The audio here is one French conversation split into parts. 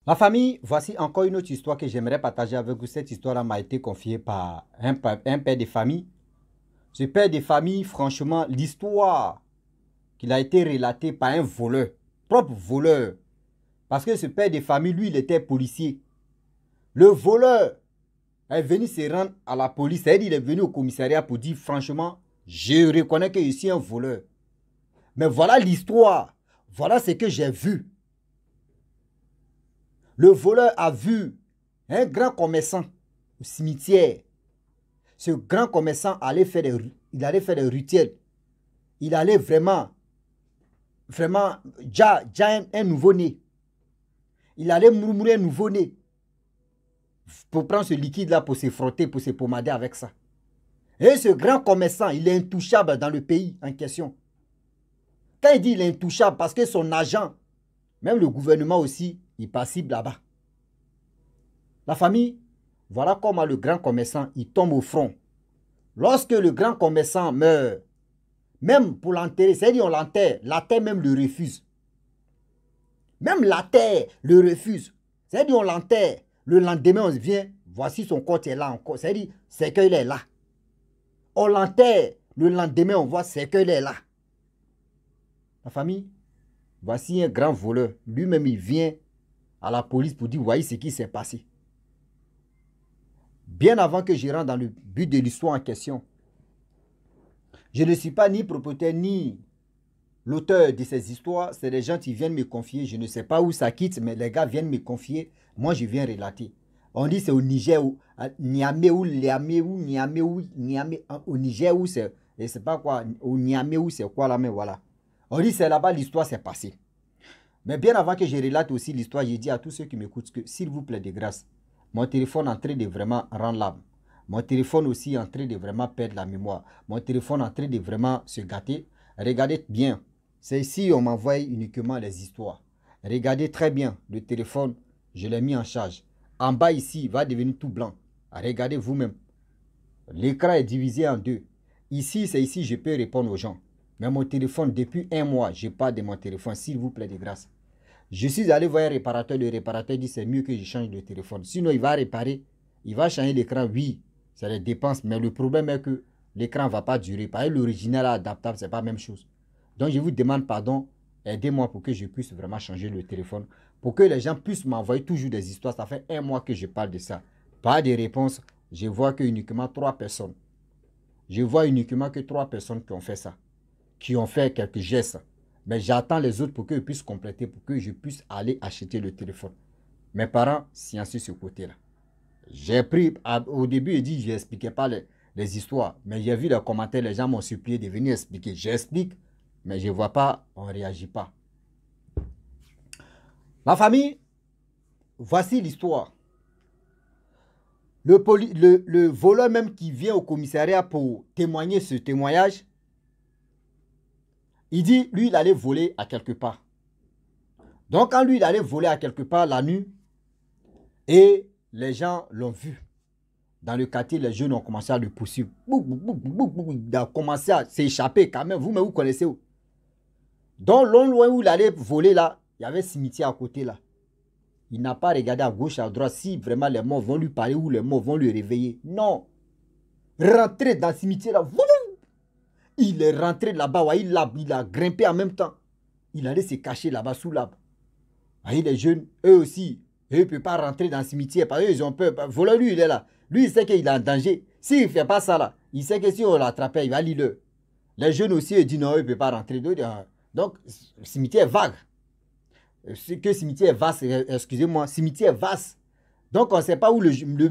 La famille, voici encore une autre histoire que j'aimerais partager avec vous. Cette histoire m'a été confiée par un père de famille. Ce père de famille, franchement, l'histoire qu'il a été relatée par un voleur, propre voleur. Parce que ce père de famille, lui, il était policier. Le voleur est venu se rendre à la police. C'est-à-dire, il est venu au commissariat pour dire, franchement, je reconnais que je suis un voleur. Mais voilà l'histoire. Voilà ce que j'ai vu. Le voleur a vu un grand commerçant au cimetière. Ce grand commerçant allait faire des rituels. Il allait vraiment, déjà un nouveau-né. Il allait murmurer un nouveau-né pour prendre ce liquide-là, pour se frotter, pour se pommader avec ça. Et ce grand commerçant, il est intouchable dans le pays en question. Quand il dit il est intouchable, parce que son agent, même le gouvernement aussi, il passible là-bas. La famille, voilà comment le grand commerçant, il tombe au front. Lorsque le grand commerçant meurt, même pour l'enterrer, c'est-à-dire on l'enterre, la terre même le refuse. Même la terre le refuse. C'est-à-dire on l'enterre, le lendemain on vient, voici son corps est là encore. C'est-à-dire c'est qu'il est là. On l'enterre, le lendemain on voit c'est qu'il est là. La famille, voici un grand voleur. Lui-même il vient à la police pour dire voyez ce qui s'est passé. Bien avant que je rentre dans le but de l'histoire en question, je ne suis pas ni propriétaire ni l'auteur de ces histoires. C'est des gens qui viennent me confier. Je ne sais pas où ça quitte, mais les gars viennent me confier. Moi, je viens relater. On dit c'est au Niger, à Niamey ou Niamey, au Niger où c'est, et c'est pas quoi, au Niamey où c'est quoi là, mais voilà. On dit c'est là-bas l'histoire s'est passée. Mais bien avant que je relate aussi l'histoire, j'ai dit à tous ceux qui m'écoutent que s'il vous plaît de grâce, mon téléphone est en train de vraiment rendre l'âme. Mon téléphone aussi est en train de vraiment perdre la mémoire. Mon téléphone est en train de vraiment se gâter. Regardez bien. C'est ici on m'envoie uniquement les histoires. Regardez très bien le téléphone. Je l'ai mis en charge. En bas ici, il va devenir tout blanc. Regardez vous-même. L'écran est divisé en deux. Ici, c'est ici je peux répondre aux gens. Mais mon téléphone, depuis un mois, je parle de mon téléphone. S'il vous plaît, de grâce. Je suis allé voir un réparateur. Le réparateur dit c'est mieux que je change de téléphone. Sinon, il va réparer. Il va changer l'écran. Oui, c'est les dépenses. Mais le problème est que l'écran ne va pas durer. Parce que l'original adaptable, ce n'est pas la même chose. Donc, je vous demande pardon. Aidez-moi pour que je puisse vraiment changer le téléphone. Pour que les gens puissent m'envoyer toujours des histoires. Ça fait un mois que je parle de ça. Pas de réponse. Je vois que uniquement 3 personnes. Je vois uniquement que 3 personnes qui ont fait ça. Qui ont fait quelques gestes. Mais j'attends les autres pour qu'ils puissent compléter, pour que je puisse aller acheter le téléphone. Mes parents sciencient ce côté-là. J'ai pris, au début, il dit, je n'expliquais pas les histoires. Mais j'ai vu les commentaires, les gens m'ont supplié de venir expliquer. J'explique, mais je ne vois pas, on ne réagit pas. Ma famille, voici l'histoire. Le voleur même qui vient au commissariat pour témoigner ce témoignage, il dit, lui, il allait voler à quelque part. Donc, quand lui, il allait voler à quelque part la nuit, et les gens l'ont vu. Dans le quartier, les jeunes ont commencé à le poursuivre. Il a commencé à s'échapper quand même. Vous-même, vous connaissez où? Donc, loin où il allait voler là, il y avait un cimetière à côté là. Il n'a pas regardé à gauche, à droite, si vraiment les morts vont lui parler ou les morts vont lui réveiller. Non. Rentrer dans le cimetière là. Il est rentré là-bas, il a grimpé en même temps. Il allait se cacher là-bas sous l'arbre. Les jeunes, eux aussi, eux ne peuvent pas rentrer dans le cimetière parce qu'ils ont peur. Voilà, lui, il est là. Lui, il sait qu'il est en danger. S'il ne fait pas ça là, il sait que si on l'attrape, il va l'île. Les jeunes aussi, ils disent non, ils ne peuvent pas rentrer. Donc, le cimetière est vague. Que cimetière vaste, excusez-moi, cimetière vaste. Donc, on ne sait pas où le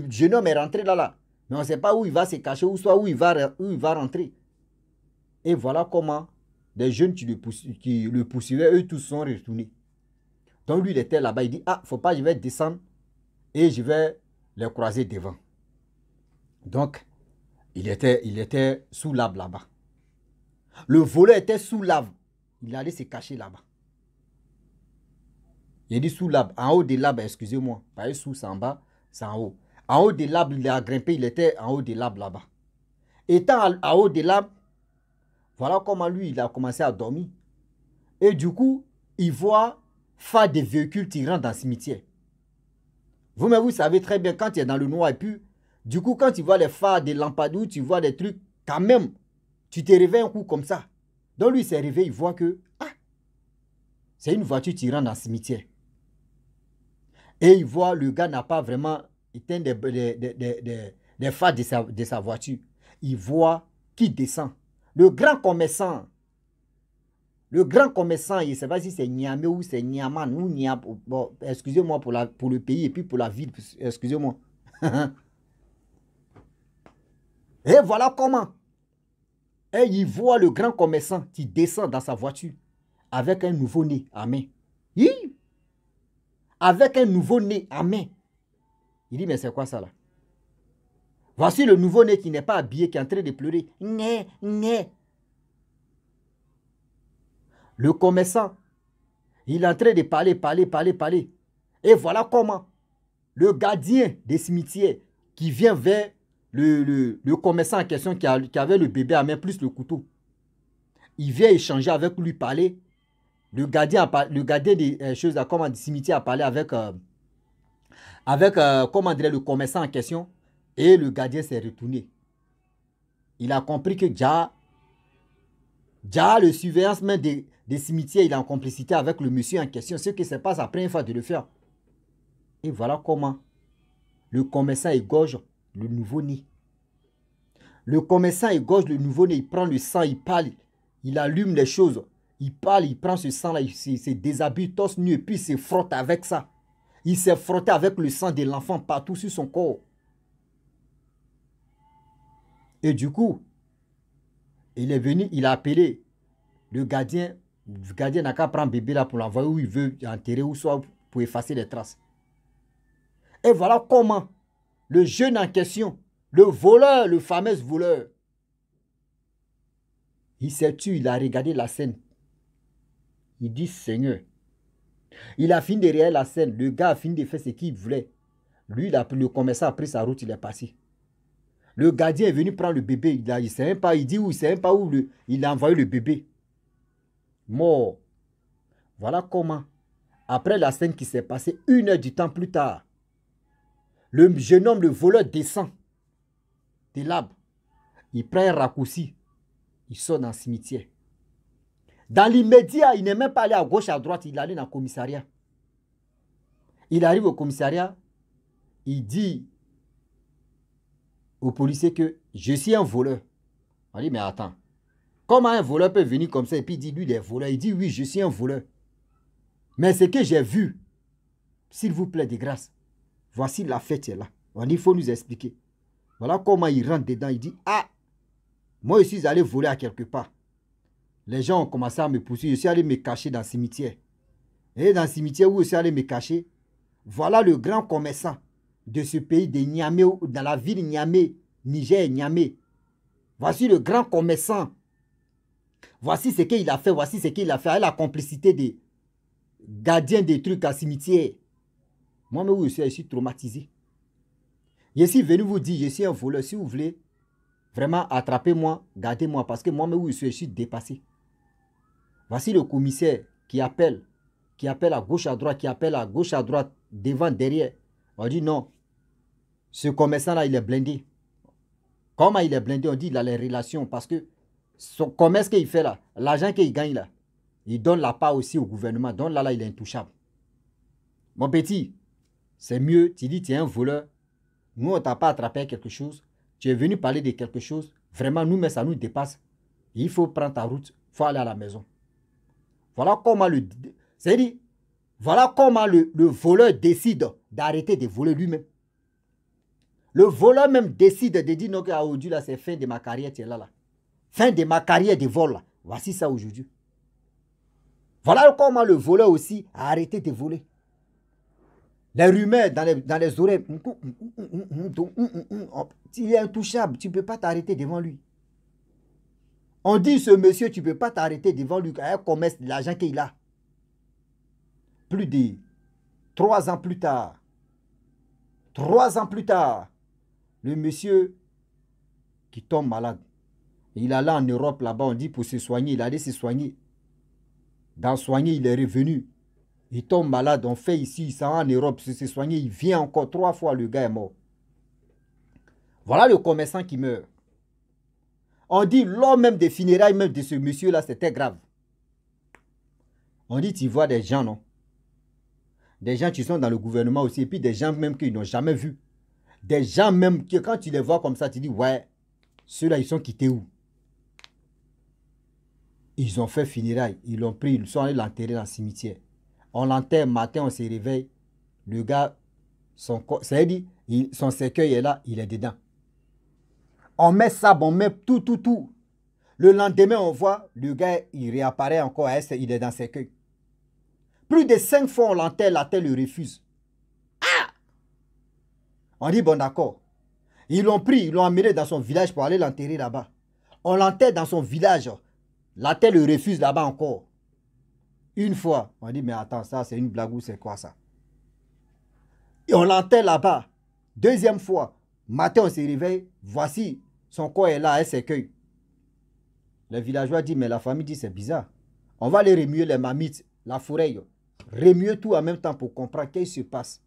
jeune homme est rentré là. Mais on ne sait pas où il va se cacher, ou soit où il va rentrer. Et voilà comment les jeunes qui le poursuivaient, eux tous sont retournés. Donc lui, il était là-bas, il dit, ah, faut pas, je vais descendre et je vais les croiser devant. Donc, il était sous l'arbre là-bas. Le voleur était sous l'arbre. Il allait se cacher là-bas. Il dit sous l'arbre, en haut de l'arbre, excusez-moi. Pas sous, c'est en bas, c'est en haut. En haut de l'arbre, il a grimpé, il était en haut de l'arbre là-bas. Étant en haut de l'arbre, voilà comment lui, il a commencé à dormir. Et du coup, il voit faire des véhicules tirant dans le cimetière. Vous-même, vous savez très bien quand tu es dans le noir et puis, du coup, quand tu vois les phares, des lampadaires, tu vois des trucs, quand même, tu te réveilles un coup comme ça. Donc lui, il s'est réveillé, il voit que, ah, c'est une voiture qui rentre dans le cimetière. Et il voit le gars n'a pas vraiment éteint des phares de sa voiture. Il voit qui descend. Le grand commerçant, je ne sais pas si c'est Niamey ou c'est Niaman ou Niam. Bon, excusez-moi pour le pays et puis pour la ville. Excusez-moi. Et voilà comment. Et il voit le grand commerçant qui descend dans sa voiture avec un nouveau-né à main. Avec un nouveau-né à main. Il dit, mais c'est quoi ça là? Voici le nouveau-né qui n'est pas habillé, qui est en train de pleurer. Né, né. Le commerçant, il est en train de parler. Et voilà comment le gardien des cimetières qui vient vers le commerçant en question qui avait le bébé à main plus le couteau. Il vient échanger avec lui, parler. Le gardien des choses, comment du cimetière a parlé avec comment dirait le commerçant en question. Et le gardien s'est retourné. Il a compris que déjà le surveillance même des cimetières, il est en complicité avec le monsieur en question. Ce qui se passe la première fois de le faire. Et voilà comment le commerçant égorge le nouveau-né. Le commerçant égorge le nouveau-né, il prend le sang, il parle, il allume les choses. Il parle, il prend ce sang-là, il se déshabille, torse nu, et puis il se frotte avec ça. Il s'est frotté avec le sang de l'enfant partout sur son corps. Et du coup, il est venu, il a appelé le gardien. Le gardien n'a qu'à prendre bébé là pour l'envoyer où il veut enterrer ou soit pour effacer les traces. Et voilà comment le jeune en question, le voleur, le fameux voleur, il s'est tué, il a regardé la scène. Il dit, Seigneur, il a fini derrière la scène. Le gars a fini de faire ce qu'il voulait. Lui, le commerçant a pris sa route, il est passé. Le gardien est venu prendre le bébé. Il sait même pas, il dit où, il sait même pas où il a envoyé le bébé. Mort. Voilà comment, après la scène qui s'est passée, 1 heure du temps plus tard, le jeune homme, le voleur, descend de l'arbre. Il prend un raccourci. Il sort dans le cimetière. Dans l'immédiat, il n'est même pas allé à gauche, à droite. Il est allé dans le commissariat. Il arrive au commissariat. Il dit au policier que je suis un voleur. On dit, mais attends. Comment un voleur peut venir comme ça et puis il dit, lui, il est voleur. Il dit, oui, je suis un voleur. Mais ce que j'ai vu, s'il vous plaît, de grâce, voici la fête est là. On dit, il faut nous expliquer. Voilà comment il rentre dedans. Il dit, ah, moi, je suis allé voler à quelque part. Les gens ont commencé à me poursuivre. Je suis allé me cacher dans le cimetière. Et dans le cimetière où je suis allé me cacher, voilà le grand commerçant de ce pays de Niamey, dans la ville Niamey, Niger, Niamey. Voici le grand commerçant. Voici ce qu'il a fait, voici ce qu'il a fait. Avec la complicité des gardiens des trucs à cimetière. Moi-même, je suis traumatisé. Je suis venu vous dire, je suis un voleur. Si vous voulez vraiment attraper moi, gardez-moi. Parce que moi-même, je suis dépassé. Voici le commissaire qui appelle à gauche, à droite, qui appelle à gauche, à droite, devant, derrière. On dit non, ce commerçant-là, il est blindé. Comment il est blindé? On dit il a les relations parce que son commerce qu'il fait là, l'argent qu'il gagne là, il donne la part aussi au gouvernement. Donc là, il est intouchable. Mon petit, c'est mieux, tu dis tu es un voleur. Nous, on ne t'a pas attrapé à quelque chose. Tu es venu parler de quelque chose. Vraiment, nous, mais ça nous dépasse. Il faut prendre ta route. Il faut aller à la maison. Voilà comment le voleur décide d'arrêter de voler lui-même. Le voleur même décide de dire non, aujourd'hui, là, c'est fin de ma carrière, tu es là. Fin de ma carrière de vol, là. Voici ça aujourd'hui. Voilà comment le voleur aussi a arrêté de voler. Les rumeurs dans les oreilles. Il est intouchable, tu ne peux pas t'arrêter devant lui. On dit ce monsieur, tu ne peux pas t'arrêter devant lui, un commerce de l'argent qu'il a. Plus de 3 ans plus tard, 3 ans plus tard, le monsieur qui tombe malade. Il allait en Europe là-bas, on dit pour se soigner, il allait se soigner. Dans soigner, il est revenu. Il tombe malade, on fait ici, il s'en va en Europe, se soigner, il vient encore 3 fois, le gars est mort. Voilà le commerçant qui meurt. On dit, lors même des funérailles même de ce monsieur-là, c'était grave. On dit, tu vois des gens, non? Des gens qui sont dans le gouvernement aussi, et puis des gens même qu'ils n'ont jamais vus. Des gens même que quand tu les vois comme ça, tu dis, ouais, ceux-là, ils sont quittés où? Ils ont fait funérailles, ils l'ont pris, ils sont allés l'enterrer dans le cimetière. On l'enterre, matin, on se réveille. Le gars, son cercueil est là, il est dedans. On met ça, on met tout. Le lendemain, on voit, le gars, il réapparaît encore, il est dans le cercueil. Plus de 5 fois, on l'enterre, la terre le refuse. Ah! On dit, bon, d'accord. Ils l'ont pris, ils l'ont amené dans son village pour aller l'enterrer là-bas. On l'enterre dans son village. La terre le refuse là-bas encore. Une fois, on dit, mais attends, ça, c'est une blague ou c'est quoi ça? Et on l'enterre là-bas. Deuxième fois, matin, on se réveille, voici, son corps est là, elle s'écueille. Le villageois dit, mais la famille dit, c'est bizarre. On va aller remuer les mamites, la forêt. Remuer tout en même temps pour comprendre qu'est-ce qui se passe.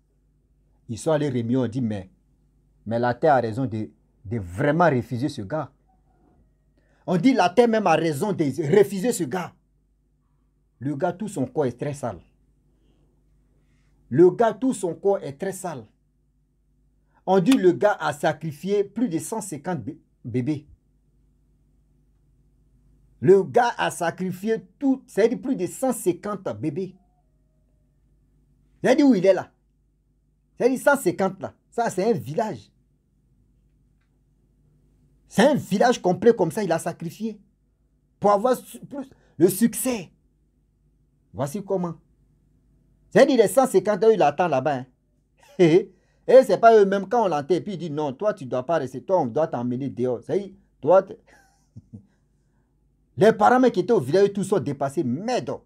Ils sont allés remuer, on dit, mais la terre a raison de vraiment refuser ce gars. On dit, la terre même a raison de refuser ce gars. Le gars, tout son corps est très sale. Le gars, tout son corps est très sale. On dit, le gars a sacrifié plus de 150 bébés. Le gars a sacrifié tout, c'est-à-dire plus de 150 bébés. C'est-à-dire où il est là. C'est-à-dire 150 là. Ça, c'est un village. C'est un village complet comme ça, il a sacrifié. Pour avoir plus le succès. Voici comment. C'est-à-dire les 150 eux, il attend là-bas. Hein. Et c'est pas eux-mêmes quand on l'entend. Et puis il dit non, toi tu ne dois pas rester. Toi, on doit t'emmener dehors. C'est-à-dire, toi... Les parents qui étaient au village, tous sont dépassés. Merde.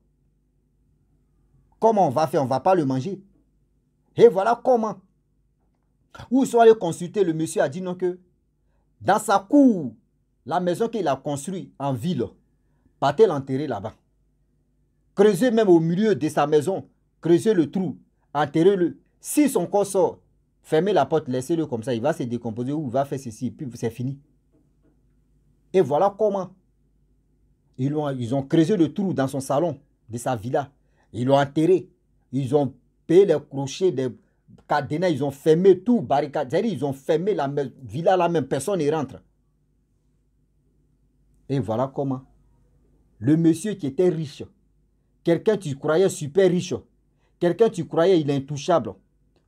Comment on va faire? On ne va pas le manger. Et voilà comment. Où ils sont allés consulter, le monsieur a dit non que dans sa cour, la maison qu'il a construite en ville, partez l'enterrer là-bas. Creusez même au milieu de sa maison, creusez le trou, enterrez-le. Si son corps sort, fermez la porte, laissez-le comme ça, il va se décomposer ou il va faire ceci, puis c'est fini. Et voilà comment. Ils ont creusé le trou dans son salon de sa villa. Ils l'ont enterré. Ils ont payé les crochets, des cadenas, ils ont fermé tout, barricade. Ils ont fermé la villa là même, personne n'y rentre. Et voilà comment. Le monsieur qui était riche, quelqu'un tu croyais super riche, quelqu'un tu croyais il est intouchable,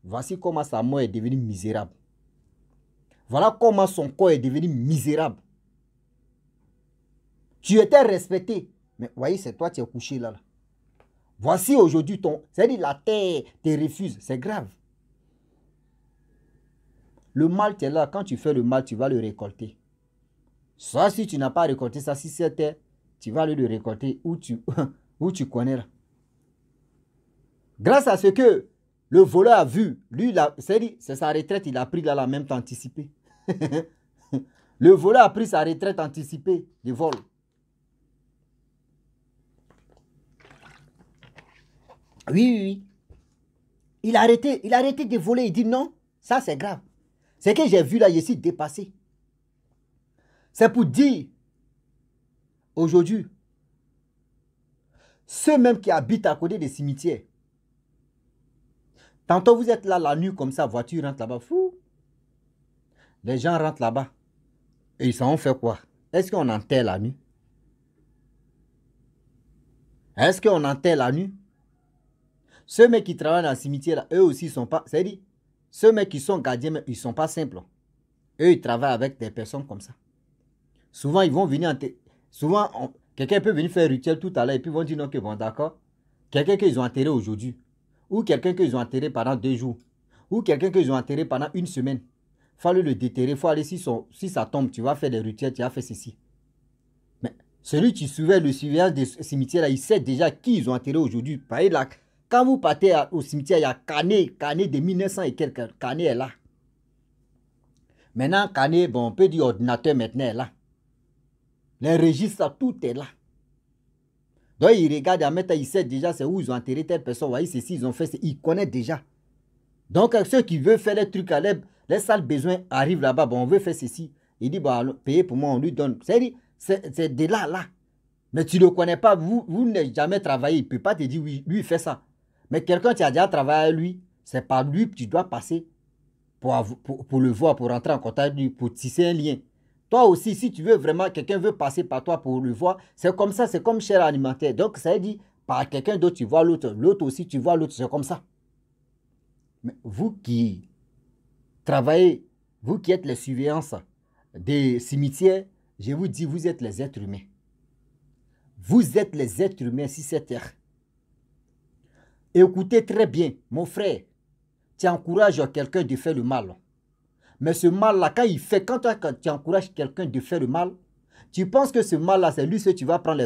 voici comment sa mort est devenue misérable. Voilà comment son corps est devenu misérable. Tu étais respecté. Mais voyez, c'est toi qui es couché là. Voici aujourd'hui ton... C'est-à-dire la terre te refuse. C'est grave. Le mal, tu es là. Quand tu fais le mal, tu vas le récolter. Soit si tu n'as pas récolté ça, si c'était, tu vas le récolter où tu, où tu connais là. Grâce à ce que le voleur a vu, lui, c'est sa retraite, il a pris là la même temps anticipée. Le voleur a pris sa retraite anticipée de vol. Oui. Il a arrêté de voler. Il dit non, ça c'est grave. C'est que j'ai vu là, je suis dépassé. C'est pour dire, aujourd'hui, ceux même qui habitent à côté des cimetières, tantôt vous êtes là la nuit comme ça, voiture rentre là-bas, fou. Les gens rentrent là-bas. Et ils s'en ont fait quoi? Est-ce qu'on enterre la nuit? Est-ce qu'on enterre la nuit? Ceux mecs qui travaillent dans le cimetière, là, eux aussi, ils sont pas... C'est-à-dire, ceux mecs qui sont gardiens, ils ne sont pas simples. Eux, ils travaillent avec des personnes comme ça. Souvent, ils vont venir... Souvent, quelqu'un peut venir faire un rituel tout à l'heure et puis ils vont dire non, que bon, d'accord. Quelqu'un qu'ils ont enterré aujourd'hui. Ou quelqu'un qu'ils ont enterré pendant 2 jours. Ou quelqu'un qu'ils ont enterré pendant 1 semaine. Il faut le déterrer. Il faut aller, si ça tombe, tu vas faire des rituels, tu vas faire ceci. Mais celui qui surveille le surveillant des cimetières, là, il sait déjà qui ils ont enterré aujourd'hui. Par exemple, quand vous partez au cimetière, il y a Canet de 1900 et quelques. Canet est là. Maintenant, Canet, bon, on peut dire ordinateur maintenant est là. Les registres, tout est là. Donc, il regarde en même temps, il sait déjà c'est où ils ont enterré telle personne. Voyez, ceci, ils ont fait, ils connaissent déjà. Donc, ceux qui veulent faire les trucs, les sales besoins arrivent là-bas. Bon, on veut faire ceci. Il dit, bon, payez pour moi, on lui donne. C'est de là, là. Mais tu ne le connais pas, vous n'avez jamais travaillé. Il ne peut pas te dire, oui, lui, il fait ça. Mais quelqu'un qui a déjà travaillé avec lui, c'est par lui que tu dois passer pour le voir, pour rentrer en contact avec lui, pour tisser un lien. Toi aussi, si tu veux vraiment, quelqu'un veut passer par toi pour le voir, c'est comme ça, c'est comme chaîne alimentaire. Donc, ça veut dire, par quelqu'un d'autre, tu vois l'autre, l'autre aussi, tu vois l'autre, c'est comme ça. Mais vous qui travaillez, vous qui êtes les surveillances des cimetières, je vous dis, vous êtes les êtres humains. Vous êtes les êtres humains sur cette terre. Écoutez très bien, mon frère, tu encourages quelqu'un de faire le mal. Mais ce mal-là, quand tu encourages quelqu'un de faire le mal, tu penses que ce mal-là, c'est lui seul, tu vas prendre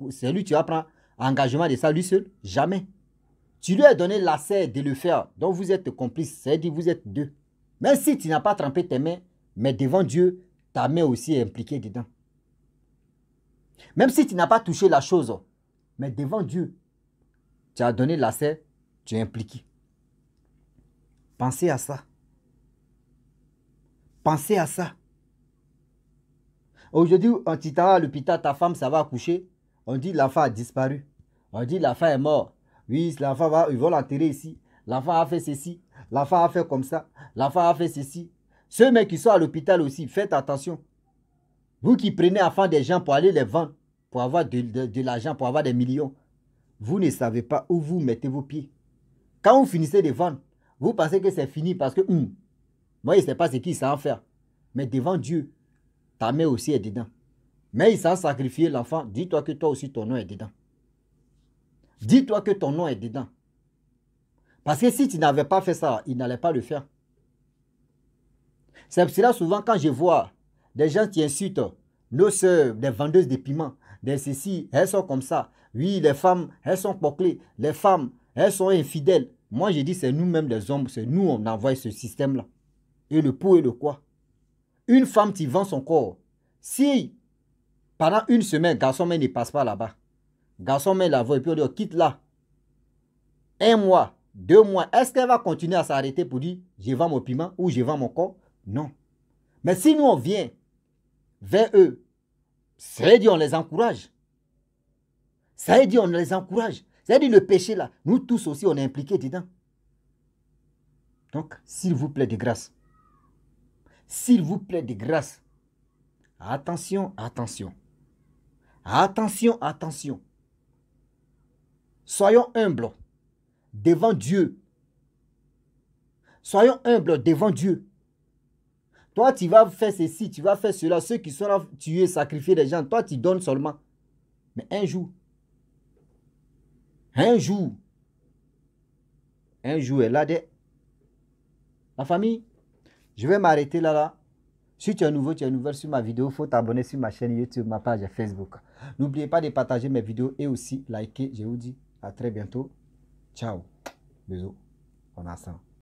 c'est lui, tu vas prendre engagement de ça, lui seul? Jamais. Tu lui as donné l'accès de le faire, donc vous êtes complices, c'est-à-dire vous êtes deux. Même si tu n'as pas trempé tes mains, mais devant Dieu, ta main aussi est impliquée dedans. Même si tu n'as pas touché la chose, mais devant Dieu, tu as donné l'accès, tu es impliqué. Pensez à ça. Pensez à ça. Aujourd'hui, on t'itara à l'hôpital, ta femme, ça va accoucher. On dit l'enfant a disparu. On dit l'enfant est mort. Oui, l'enfant va, ils vont l'enterrer ici. L'enfant a fait ceci. L'enfant a fait comme ça. L'enfant a fait ceci. Ceux mecs qui sont à l'hôpital aussi, faites attention. Vous qui prenez enfants des gens pour aller les vendre, pour avoir de l'argent, pour avoir des millions, vous ne savez pas où vous mettez vos pieds. Quand vous finissez de vendre, vous pensez que c'est fini parce que moi, je ne sais pas ce qu'il s'en faire. Mais devant Dieu, ta main aussi est dedans. Mais il s'en sacrifier l'enfant, dis-toi que toi aussi ton nom est dedans. Dis-toi que ton nom est dedans. Parce que si tu n'avais pas fait ça, il n'allait pas le faire. C'est pour cela souvent quand je vois des gens qui insultent nos soeurs, des vendeuses de piments, des ceci, elles sont comme ça. Oui, les femmes, elles sont bouclées. Les femmes, elles sont infidèles. Moi, je dis, c'est nous-mêmes les hommes, c'est nous, on envoie ce système-là. Et le pour et le quoi. Une femme qui vend son corps, si pendant une semaine, garçon ne passe pas là-bas, garçon la voit et puis on dit, quitte là. 1 mois, 2 mois, est-ce qu'elle va continuer à s'arrêter pour dire, je vends mon piment ou je vends mon corps? Non. Mais si nous, on vient vers eux, ça veut dire on les encourage. Ça veut dire on les encourage. Ça veut dire le péché là, nous tous aussi, on est impliqués dedans. Donc, s'il vous plaît de grâce, s'il vous plaît de grâce, attention, attention. Attention, attention. Soyons humbles devant Dieu. Soyons humbles devant Dieu. Toi, tu vas faire ceci, tu vas faire cela. Ceux qui sont là, tuer, sacrifier des gens, toi, tu donnes seulement. Mais un jour, est là, la famille, je vais m'arrêter là. Si tu es nouveau, tu es nouvelle sur ma vidéo, il faut t'abonner sur ma chaîne YouTube, ma page Facebook. N'oubliez pas de partager mes vidéos et aussi liker. Je vous dis à très bientôt. Ciao. Bisous. On ensemble.